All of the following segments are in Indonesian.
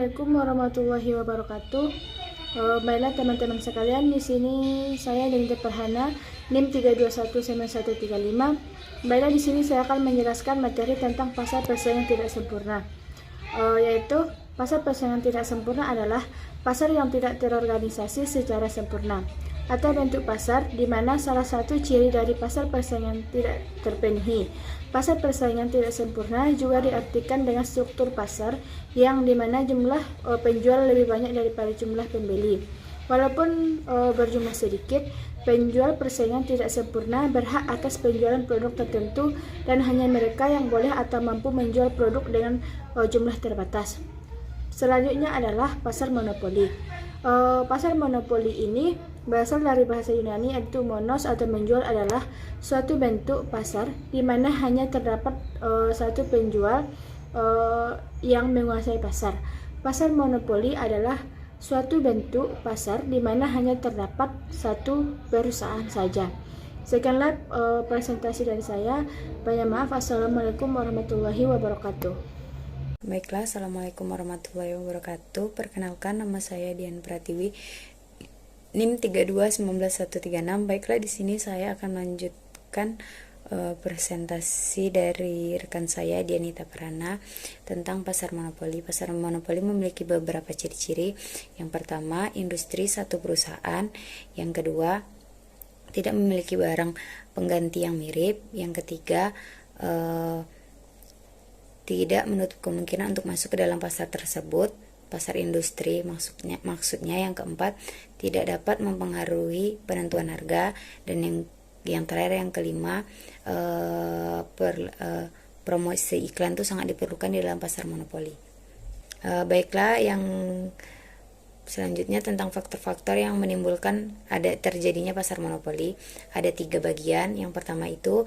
Assalamualaikum warahmatullahi wabarakatuh. Baiklah teman-teman sekalian, di sini saya Denita Perhana, NIM 3219135. Baiklah, di sini saya akan menjelaskan materi tentang pasar persaingan tidak sempurna. Yaitu pasar persaingan tidak sempurna adalah pasar yang tidak terorganisasi secara sempurna, atau bentuk pasar di mana salah satu ciri dari pasar persaingan tidak terpenuhi. Pasar persaingan tidak sempurna juga diartikan dengan struktur pasar yang dimana jumlah penjual lebih banyak daripada jumlah pembeli. Walaupun berjumlah sedikit, penjual persaingan tidak sempurna berhak atas penjualan produk tertentu dan hanya mereka yang boleh atau mampu menjual produk dengan jumlah terbatas. Selanjutnya adalah pasar monopoli. Pasar monopoli ini berasal dari bahasa Yunani, yaitu monos atau menjual adalah suatu bentuk pasar di mana hanya terdapat satu penjual yang menguasai pasar. Pasar monopoli adalah suatu bentuk pasar di mana hanya terdapat satu perusahaan saja. Sekianlah presentasi dari saya. Banyak maaf. Assalamualaikum warahmatullahi wabarakatuh. Baiklah, Assalamualaikum warahmatullahi wabarakatuh. Perkenalkan, nama saya Dian Pratiwi, NIM 3219136. Baiklah, di sini saya akan melanjutkan presentasi dari rekan saya Dianita Prana tentang pasar monopoli. Pasar monopoli memiliki beberapa ciri-ciri. Yang pertama, industri satu perusahaan. Yang kedua, tidak memiliki barang pengganti yang mirip. Yang ketiga, tidak menutup kemungkinan untuk masuk ke dalam pasar tersebut, pasar industri maksudnya. Yang keempat, tidak dapat mempengaruhi penentuan harga. Dan yang terakhir, yang kelima, promosi iklan itu sangat diperlukan di dalam pasar monopoli. Baiklah, yang selanjutnya tentang faktor-faktor yang menimbulkan terjadinya pasar monopoli. Ada 3 bagian. Yang pertama itu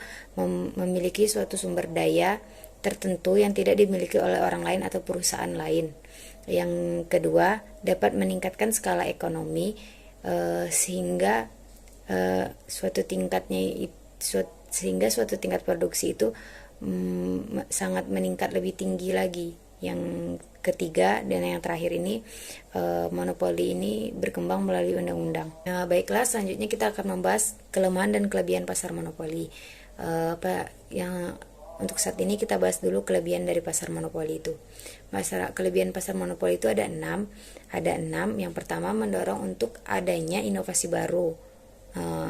memiliki suatu sumber daya tertentu yang tidak dimiliki oleh orang lain atau perusahaan lain. Yang kedua, dapat meningkatkan skala ekonomi sehingga suatu tingkat produksi itu sangat meningkat lebih tinggi lagi. Yang ketiga dan yang terakhir ini, monopoli ini berkembang melalui undang-undang. Baiklah, selanjutnya kita akan membahas kelemahan dan kelebihan pasar monopoli. Untuk saat ini kita bahas dulu kelebihan dari pasar monopoli itu. Kelebihan pasar monopoli itu ada 6. Yang pertama, mendorong untuk adanya inovasi baru.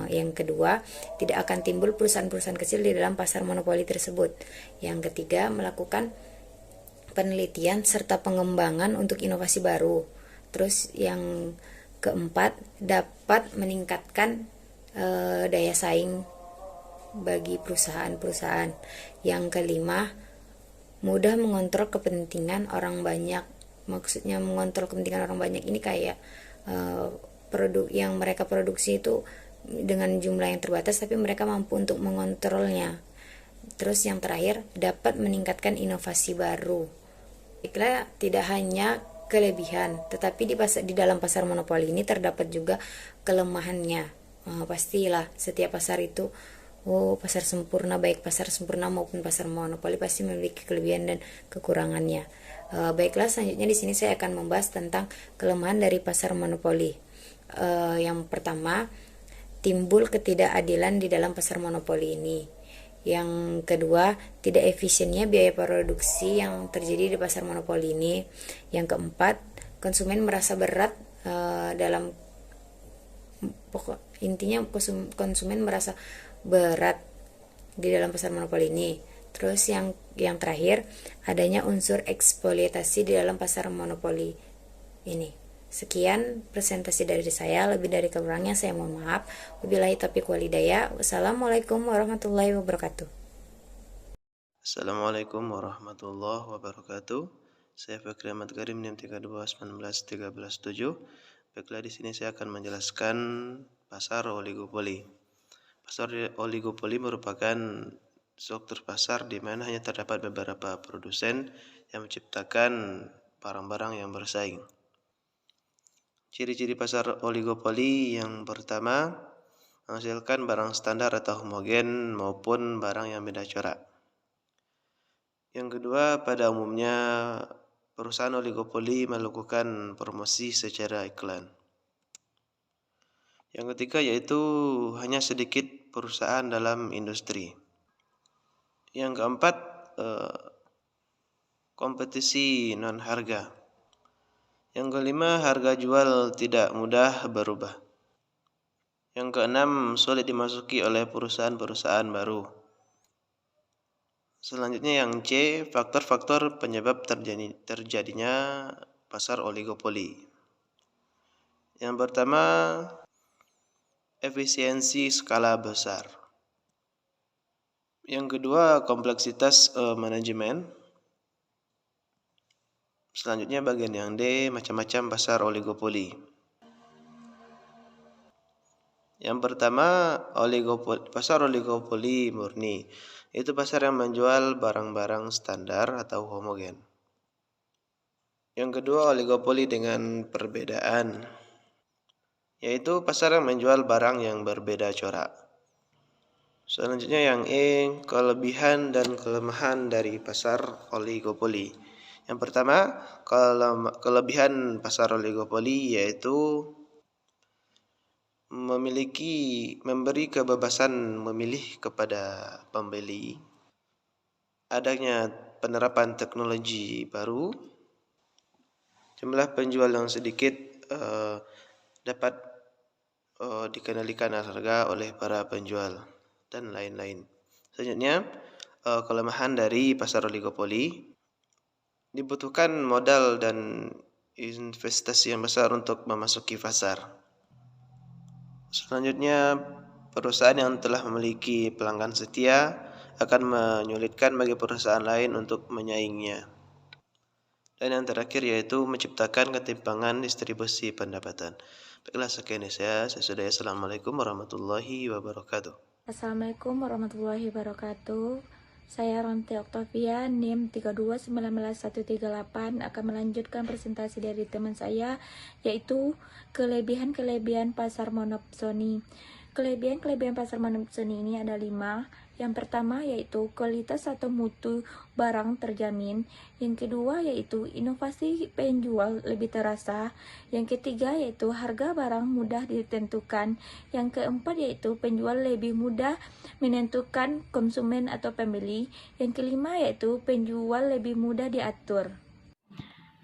Yang kedua, tidak akan timbul perusahaan-perusahaan kecil di dalam pasar monopoli tersebut. Yang ketiga, melakukan penelitian serta pengembangan untuk inovasi baru. Terus yang keempat, dapat meningkatkan daya saing bagi perusahaan-perusahaan. Yang kelima, mudah mengontrol kepentingan orang banyak. Maksudnya mengontrol kepentingan orang banyak ini kayak produk yang mereka produksi itu dengan jumlah yang terbatas, tapi mereka mampu untuk mengontrolnya. Terus yang terakhir, dapat meningkatkan inovasi baru. Baiklah, tidak hanya kelebihan, tetapi di dalam pasar monopoli ini terdapat juga kelemahannya. Pastilah setiap pasar itu pasar sempurna, baik pasar sempurna maupun pasar monopoli pasti memiliki kelebihan dan kekurangannya. Baiklah, selanjutnya di sini saya akan membahas tentang kelemahan dari pasar monopoli. Yang pertama, timbul ketidakadilan di dalam pasar monopoli ini. Yang kedua, tidak efisiennya biaya produksi yang terjadi di pasar monopoli ini. Yang keempat, konsumen merasa berat konsumen merasa berat di dalam pasar monopoli ini. Terus yang terakhir, adanya unsur eksploitasi di dalam pasar monopoli ini. Sekian presentasi dari saya, lebih dari kurangnya saya mohon maaf. Wabillahi taufiq wal hidayah. Wassalamualaikum warahmatullahi wabarakatuh. Assalamualaikum warahmatullahi wabarakatuh. Saya Fakri Ahmad Karim, NIM 3219137. Baiklah, di sini saya akan menjelaskan pasar oligopoli. Pasar oligopoli merupakan struktur pasar di mana hanya terdapat beberapa produsen yang menciptakan barang-barang yang bersaing. Ciri-ciri pasar oligopoli: yang pertama, menghasilkan barang standar atau homogen maupun barang yang beda corak. Yang kedua, pada umumnya perusahaan oligopoli melakukan promosi secara iklan. Yang ketiga yaitu hanya sedikit perusahaan dalam industri. Yang keempat, kompetisi non-harga. Yang kelima, harga jual tidak mudah berubah. Yang keenam, sulit dimasuki oleh perusahaan-perusahaan baru. Selanjutnya yang C, faktor-faktor penyebab terjadinya pasar oligopoli. Yang pertama, efisiensi skala besar. Yang kedua, kompleksitas manajemen. Selanjutnya bagian yang D, macam-macam pasar oligopoli. Yang pertama, pasar oligopoli murni. Itu pasar yang menjual barang-barang standar atau homogen. Yang kedua, oligopoli dengan perbedaan, yaitu pasar yang menjual barang yang berbeda corak. Selanjutnya yang E, kelebihan dan kelemahan dari pasar oligopoli. Yang pertama, kelebihan pasar oligopoli yaitu memberi kebebasan memilih kepada pembeli, adanya penerapan teknologi baru, jumlah penjual yang sedikit dapat dikendalikan harga oleh para penjual, dan lain-lain. Selanjutnya, kelemahan dari pasar oligopoli, dibutuhkan modal dan investasi yang besar untuk memasuki pasar. Selanjutnya, perusahaan yang telah memiliki pelanggan setia akan menyulitkan bagi perusahaan lain untuk menyaingnya. Dan yang terakhir yaitu menciptakan ketimpangan distribusi pendapatan. Baiklah, sekian saya sudah. Assalamualaikum warahmatullahi wabarakatuh. Assalamualaikum warahmatullahi wabarakatuh. Saya Ronte Octavia, NIM 3219138 akan melanjutkan presentasi dari teman saya, yaitu kelebihan-kelebihan pasar monopsoni. Kelebihan-kelebihan pasar monopsoni ini ada 5. Yang pertama yaitu kualitas atau mutu barang terjamin. Yang kedua yaitu inovasi penjual lebih terasa. Yang ketiga yaitu harga barang mudah ditentukan. Yang keempat yaitu penjual lebih mudah menentukan konsumen atau pembeli. Yang kelima yaitu penjual lebih mudah diatur.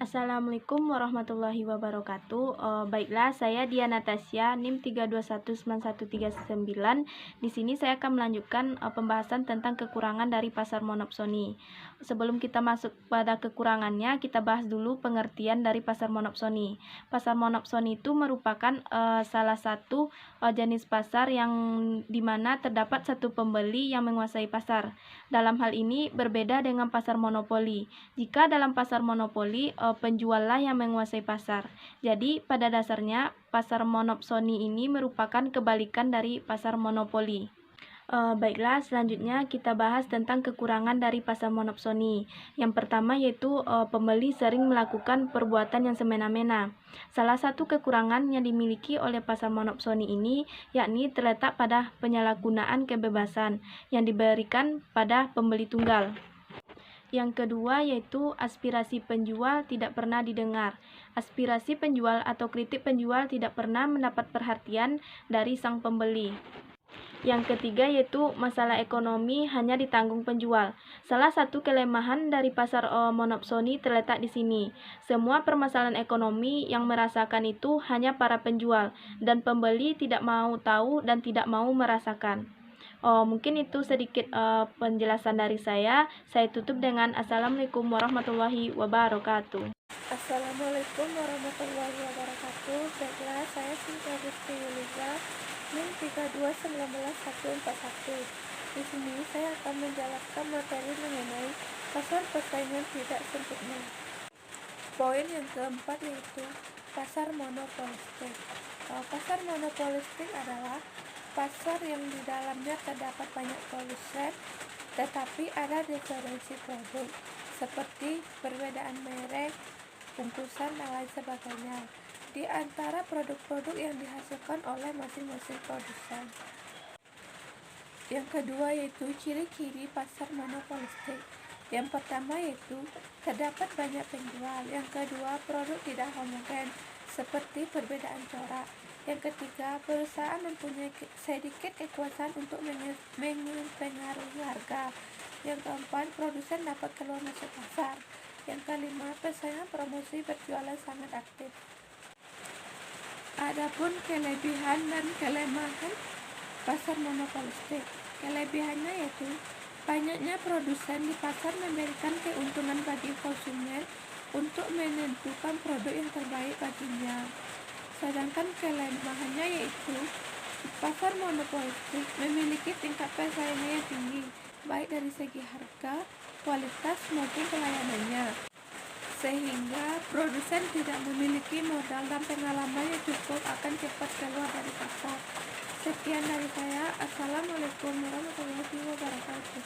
Assalamualaikum warahmatullahi wabarakatuh. Baiklah, saya Diana Tasya, NIM 3219139. Di sini saya akan melanjutkan pembahasan tentang kekurangan dari pasar monopsoni. Sebelum kita masuk pada kekurangannya, kita bahas dulu pengertian dari pasar monopsoni. Pasar monopsoni itu merupakan salah satu jenis pasar yang dimana terdapat satu pembeli yang menguasai pasar. Dalam hal ini berbeda dengan pasar monopoli. Jika dalam pasar monopoli, penjuallah yang menguasai pasar. Jadi pada dasarnya pasar monopsoni ini merupakan kebalikan dari pasar monopoli. Baiklah, selanjutnya kita bahas tentang kekurangan dari pasar monopsoni. Yang pertama yaitu pembeli sering melakukan perbuatan yang semena-mena. Salah satu kekurangan yang dimiliki oleh pasar monopsoni ini yakni terletak pada penyalahgunaan kebebasan yang diberikan pada pembeli tunggal. Yang kedua yaitu aspirasi penjual tidak pernah didengar. Aspirasi penjual atau kritik penjual tidak pernah mendapat perhatian dari sang pembeli. Yang ketiga yaitu masalah ekonomi hanya ditanggung penjual. Salah satu kelemahan dari pasar monopsoni terletak di sini. Semua permasalahan ekonomi yang merasakan itu hanya para penjual, dan pembeli tidak mau tahu dan tidak mau merasakan. Mungkin itu sedikit penjelasan dari saya. Saya tutup dengan Assalamualaikum warahmatullahi wabarakatuh. Assalamualaikum warahmatullahi wabarakatuh. Baiklah, saya Sinta Rizky Yuliza, NIM 3219141. Di sini saya akan menjelaskan materi mengenai pasar persaingan tidak sempurna. Poin yang keempat yaitu pasar monopolistik. Pasar monopolistik adalah pasar yang di dalamnya terdapat banyak produsen, tetapi ada diferensi produk, seperti perbedaan merek, bungkusan, dan lain sebagainya, di antara produk-produk yang dihasilkan oleh masing-masing produsen. Yang kedua yaitu ciri-ciri pasar monopolistik. Yang pertama yaitu terdapat banyak penjual. Yang kedua, produk tidak homogen seperti perbedaan corak. Yang ketiga, perusahaan mempunyai sedikit kekuasaan untuk mempengaruhi harga. Yang keempat, produsen dapat keluar masuk pasar. Yang kelima, persaingan promosi berjualan sangat aktif. Adapun kelebihan dan kelemahan pasar monopolistik. Kelebihannya yaitu banyaknya produsen di pasar memberikan keuntungan bagi konsumen untuk menentukan produk yang terbaik baginya. Sedangkan kelemahannya yaitu pasar monopolistik memiliki tingkat persaingan yang tinggi, baik dari segi harga, kualitas maupun pelayanannya, sehingga produsen tidak memiliki modal dan pengalaman yang cukup akan cepat keluar dari pasar. Sekian dari saya. Assalamualaikum warahmatullahi wabarakatuh.